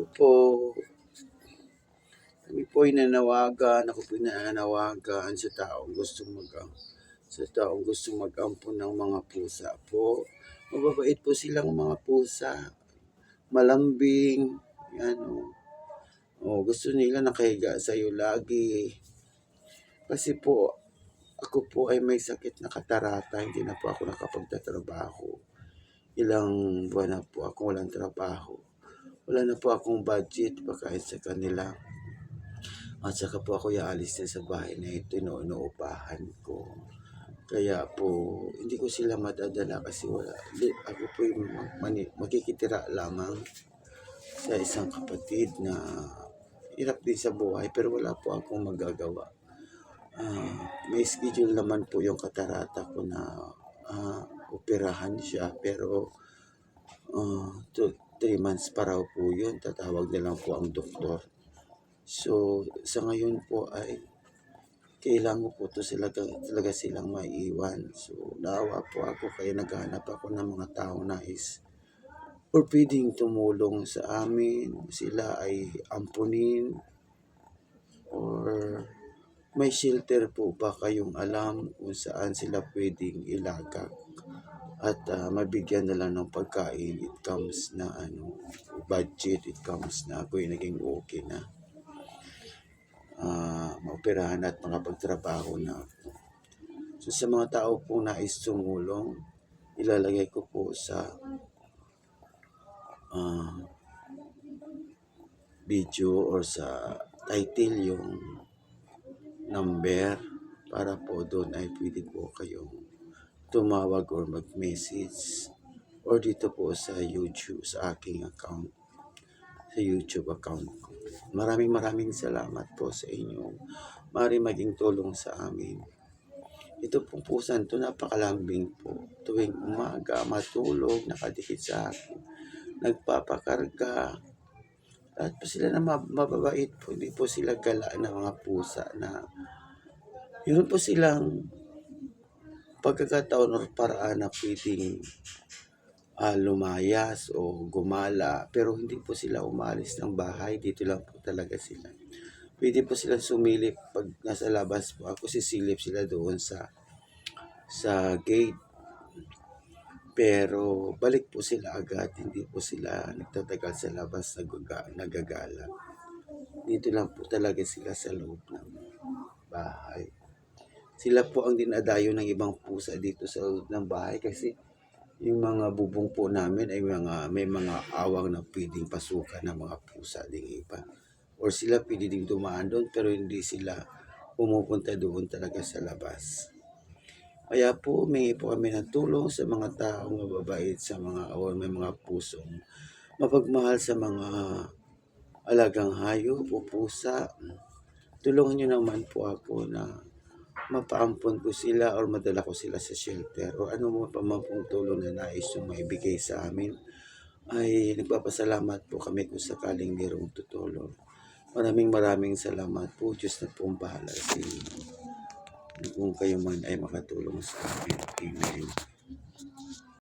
Hello po. Kami po ay nanawagan, ako po ay nananawagan sa taong gustong mag-ampon ng mga pusa po. Mababait po silang mga pusa, malambing, yan o. Gusto nila nakahiga sa'yo lagi. Kasi po, ako po ay may sakit na katarata, hindi na po ako nakapagtatrabaho. Ilang buwan na po ako walang trabaho. Wala na po akong budget pa kahit sa kanila. At saka po ako ialis na sa bahay na ito, inuupahan ko. Kaya po, hindi ko sila madadala kasi ako po yung makikitira lamang sa isang kapatid na hirap din sa buhay pero wala po akong magagawa. May schedule naman po yung katarata ko na operahan siya pero 3 months pa raw po yun, tatawag na lang po ang doktor. So sa ngayon po ay kailangan po to talaga silang maiiwan. So naawa po ako kaya naghahanap ako ng mga tao nais or pwedeng tumulong sa amin, sila ay ampunin or may shelter po ba kayong alam kung saan sila pwedeng ilagak at mabigyan na lang ng pagkain. It comes na budget, it comes na ako yung naging okay na maoperahan at makapagtrabaho na ako. So sa mga tao po nais tumulong, ilalagay ko po sa video or sa title yung number para po doon ay pwede po kayong tumawag or mag-message or dito po sa YouTube, sa aking account, sa YouTube account ko. Maraming salamat po sa inyo. Maaari maging tulong sa amin. Ito pong pusan to napakalambing po. Tuwing umaga, matulog, nakadikit sa akin. Nagpapakarga. At po sila na mababait po. Hindi po sila gala na mga pusa na yun po silang pagkakataon or paraan na pwedeng lumayas o gumala pero hindi po sila umalis ng bahay, dito lang po talaga sila. Pwede po sila sumilip pag nasa labas po ako, sisilip sila doon sa gate pero balik po sila agad, hindi po sila nagtatagal sa labas nagagala. Dito lang po talaga sila sa loob ng bahay. Sila po ang dinadayo ng ibang pusa dito sa loob ng bahay kasi yung mga bubong po namin ay may mga awang na pwedeng pasukan ng mga pusa ding iba. Or sila pwede ding dumaan doon pero hindi sila pumupunta doon talaga sa labas. Kaya po humingi po kami ng tulong sa mga taong mababait, sa mga may mga pusong mapagmahal sa mga alagang hayop o pusa. Tulungan nyo naman po ako na mapaampon ko sila or madala ko sila sa shelter o ano mo pa man pong tulong na nais yung maibigay sa amin ay nagpapasalamat po kami kung sakaling mayroong tutulong. Maraming salamat po. Diyos na pong bahala sa inyo. Kung kayo man ay makatulong sa amin. Amen.